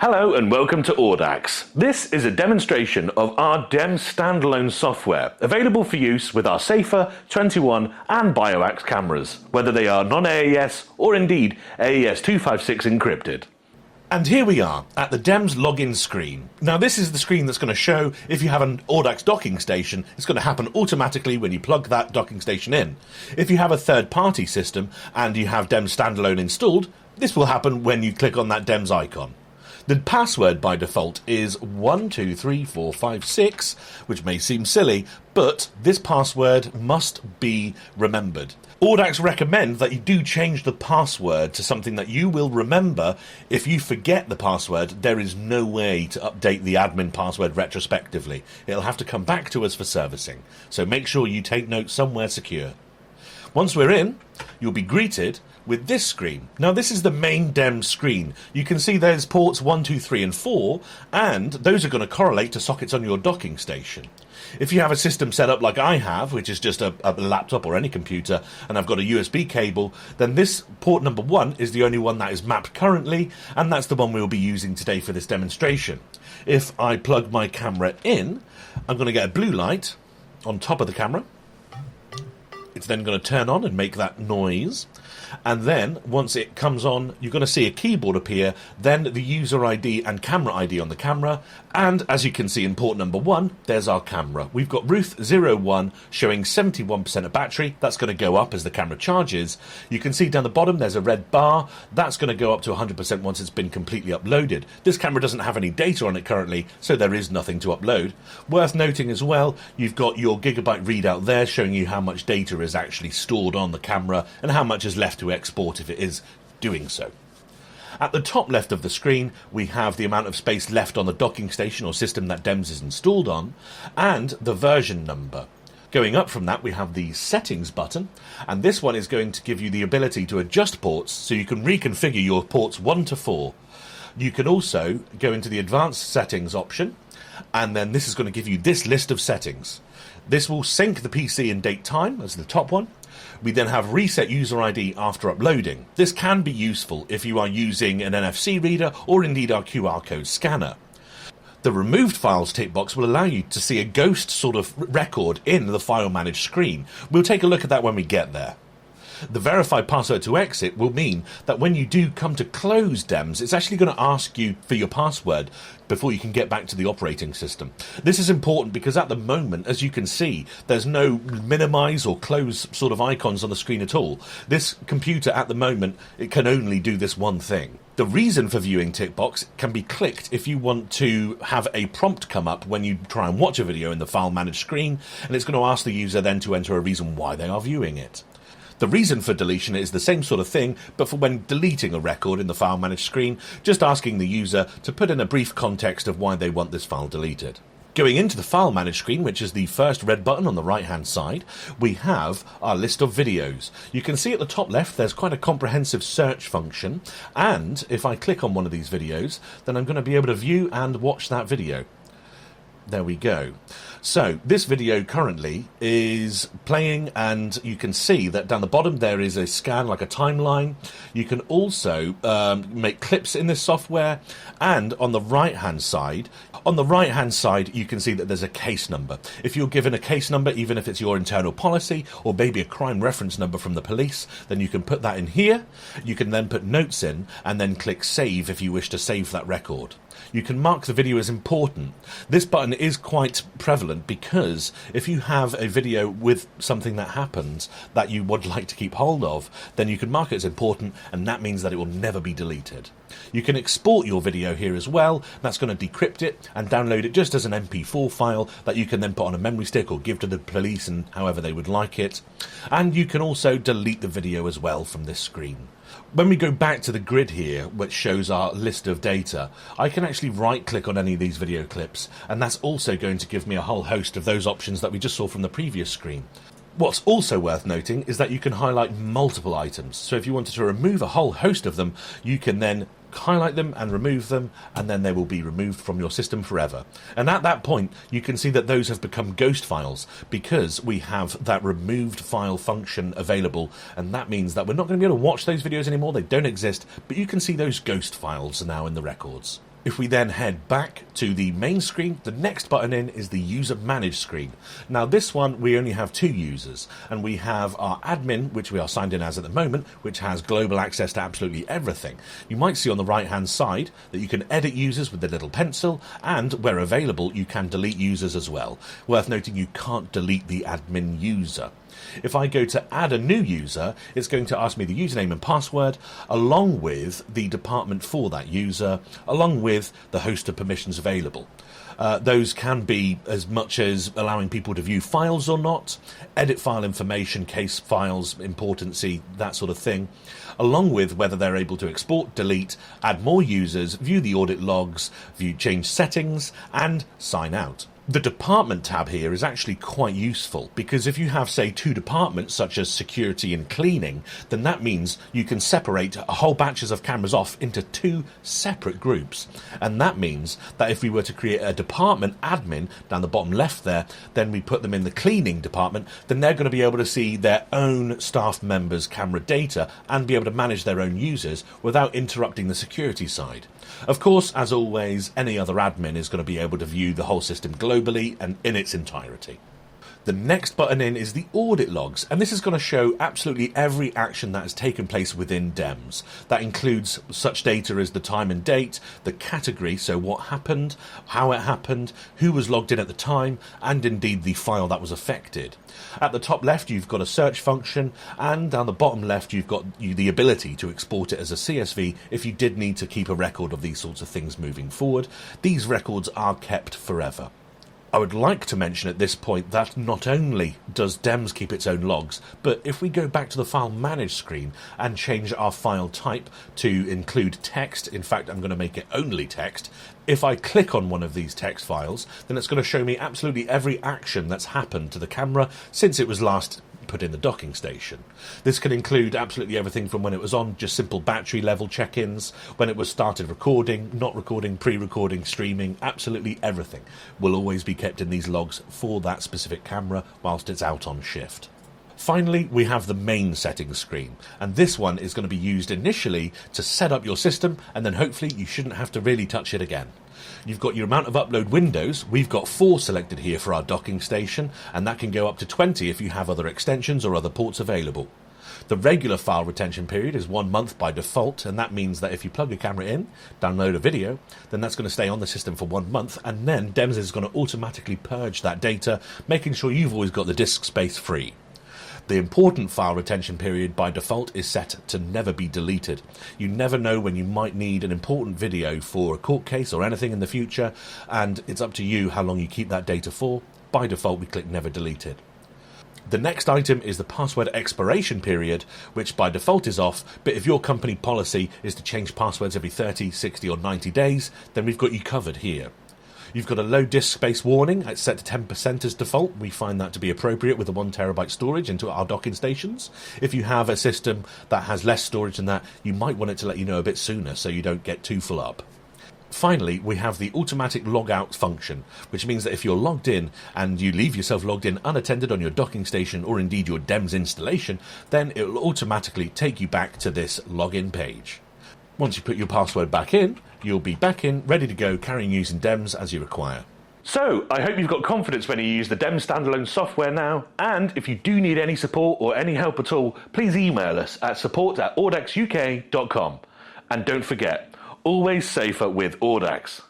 Hello and welcome to Audax. This is a demonstration of our DEMS Standalone software, available for use with our Safer, 21 and BioAx cameras, whether they are non-AES or indeed AES 256 encrypted. And here we are at the DEMS login screen. Now this is the screen that's going to show if you have an Audax docking station, it's going to happen automatically when you plug that docking station in. If you have a third-party system and you have DEMS Standalone installed, this will happen when you click on that DEMS icon. The password by default is 123456, which may seem silly, but this password must be remembered. Audax recommend that you do change the password to something that you will remember. If you forget the password, there is no way to update the admin password retrospectively. It'll have to come back to us for servicing, so make sure you take note somewhere secure. Once we're in, you'll be greeted with this screen. Now this is the main DEMS screen. You can see there's ports 1, 2, 3 and 4, and those are going to correlate to sockets on your docking station. If you have a system set up like I have, which is just a laptop or any computer, and I've got a USB cable, then this port number 1 is the only one that is mapped currently, and that's the one we'll be using today for this demonstration. If I plug my camera in, I'm going to get a blue light on top of the camera. It's then going to turn on and make that noise. And then, once it comes on, you're going to see a keyboard appear, then the user ID and camera ID on the camera, and as you can see in port number 1, there's our camera. We've got Ruth01 showing 71% of battery. That's going to go up as the camera charges. You can see down the bottom there's a red bar. That's going to go up to 100% once it's been completely uploaded. This camera doesn't have any data on it currently, so there is nothing to upload. Worth noting as well, you've got your gigabyte readout there showing you how much data is actually stored on the camera and how much is left to export if it is doing so. At the top left of the screen, we have the amount of space left on the docking station or system that DEMS is installed on, and the version number. Going up from that, we have the settings button, and this one is going to give you the ability to adjust ports, so you can reconfigure your ports 1 to 4. You can also go into the advanced settings option, and then this is going to give you this list of settings. This will sync the PC and date time as the top one. We then have reset user ID after uploading. This can be useful if you are using an NFC reader or indeed our QR code scanner. The removed files tick box will allow you to see a ghost sort of record in the file manage screen. We'll take a look at that when we get there. The verified password to exit will mean that when you do come to close DEMS, it's actually going to ask you for your password before you can get back to the operating system. This is important because at the moment, as you can see, there's no minimize or close sort of icons on the screen at all. This computer at the moment, it can only do this one thing. The reason for viewing tick box can be clicked if you want to have a prompt come up when you try and watch a video in the file manage screen, and it's going to ask the user then to enter a reason why they are viewing it. The reason for deletion is the same sort of thing, but for when deleting a record in the file manage screen, just asking the user to put in a brief context of why they want this file deleted. Going into the file manage screen, which is the first red button on the right hand side, we have our list of videos. You can see at the top left there's quite a comprehensive search function, and if I click on one of these videos, then I'm going to be able to view and watch that video. There we go. So this video currently is playing, and you can see that down the bottom there is a scan, like a timeline. You can also make clips in this software, and on the right hand side you can see that there's a case number. If you're given a case number, even if it's your internal policy or maybe a crime reference number from the police, then you can put that in here. You can then put notes in and then click save if you wish to save that record. You can mark the video as important. This button is quite prevalent because if you have a video with something that happens that you would like to keep hold of, then you can mark it as important, and that means that it will never be deleted. You can export your video here as well. That's going to decrypt it and download it just as an MP4 file that you can then put on a memory stick or give to the police and however they would like it. And you can also delete the video as well from this screen. When we go back to the grid here, which shows our list of data, I can actually right-click on any of these video clips, and that's also going to give me a whole host of those options that we just saw from the previous screen. What's also worth noting is that you can highlight multiple items. So if you wanted to remove a whole host of them, you can then highlight them and remove them, and then they will be removed from your system forever. And at that point, you can see that those have become ghost files because we have that removed file function available, and that means that we're not going to be able to watch those videos anymore. They don't exist, but you can see those ghost files now in the records. If we then head back to the main screen, the next button in is the user manage screen. Now this one, we only have 2 users, and we have our admin, which we are signed in as at the moment, which has global access to absolutely everything. You might see on the right hand side that you can edit users with the little pencil, and where available you can delete users as well. Worth noting, you can't delete the admin user. If I go to add a new user, it's going to ask me the username and password, along with the department for that user, along with the host of permissions available. Those can be as much as allowing people to view files or not, edit file information, case files, importancy, that sort of thing, along with whether they're able to export, delete, add more users, view the audit logs, change settings, and sign out. The department tab here is actually quite useful, because if you have, say, 2 departments such as security and cleaning, then that means you can separate whole batches of cameras off into 2 separate groups. And that means that if we were to create a department admin down the bottom left there, then we put them in the cleaning department, then they're going to be able to see their own staff members' camera data and be able to manage their own users without interrupting the security side. Of course, as always, any other admin is going to be able to view the whole system globally and in its entirety. The next button in is the audit logs, and this is going to show absolutely every action that has taken place within DEMS. That includes such data as the time and date, the category, so what happened, how it happened, who was logged in at the time, and indeed the file that was affected. At the top left you've got a search function, and down the bottom left you've got the ability to export it as a CSV if you did need to keep a record of these sorts of things moving forward. These records are kept forever. I would like to mention at this point that not only does DEMS keep its own logs, but if we go back to the file manage screen and change our file type to include text, in fact I'm going to make it only text, if I click on one of these text files, then it's going to show me absolutely every action that's happened to the camera since it was last put in the docking station. This can include absolutely everything from when it was on, just simple battery level check-ins, when it was started recording, not recording, pre-recording, streaming, absolutely everything will always be kept in these logs for that specific camera whilst it's out on shift. Finally, we have the main settings screen, and this one is going to be used initially to set up your system, and then hopefully you shouldn't have to really touch it again. You've got your amount of upload windows. We've got 4 selected here for our docking station, and that can go up to 20 if you have other extensions or other ports available. The regular file retention period is 1 month by default, and that means that if you plug a camera in, download a video, then that's going to stay on the system for 1 month, and then DEMS is going to automatically purge that data, making sure you've always got the disk space free. The important file retention period by default is set to never be deleted. You never know when you might need an important video for a court case or anything in the future, and it's up to you how long you keep that data for. By default, we click never deleted. The next item is the password expiration period, which by default is off, but if your company policy is to change passwords every 30, 60 or 90 days, then we've got you covered here. You've got a low disk space warning. It's set to 10% as default. We find that to be appropriate with the 1 terabyte storage into our docking stations. If you have a system that has less storage than that, you might want it to let you know a bit sooner so you don't get too full up. Finally, we have the automatic logout function, which means that if you're logged in and you leave yourself logged in unattended on your docking station or indeed your DEMS installation, then it will automatically take you back to this login page. Once you put your password back in, you'll be back in, ready to go, carrying using DEMS as you require. So, I hope you've got confidence when you use the DEMS Standalone software now, and if you do need any support or any help at all, please email us at support@audaxuk.com. And don't forget, always safer with Audax.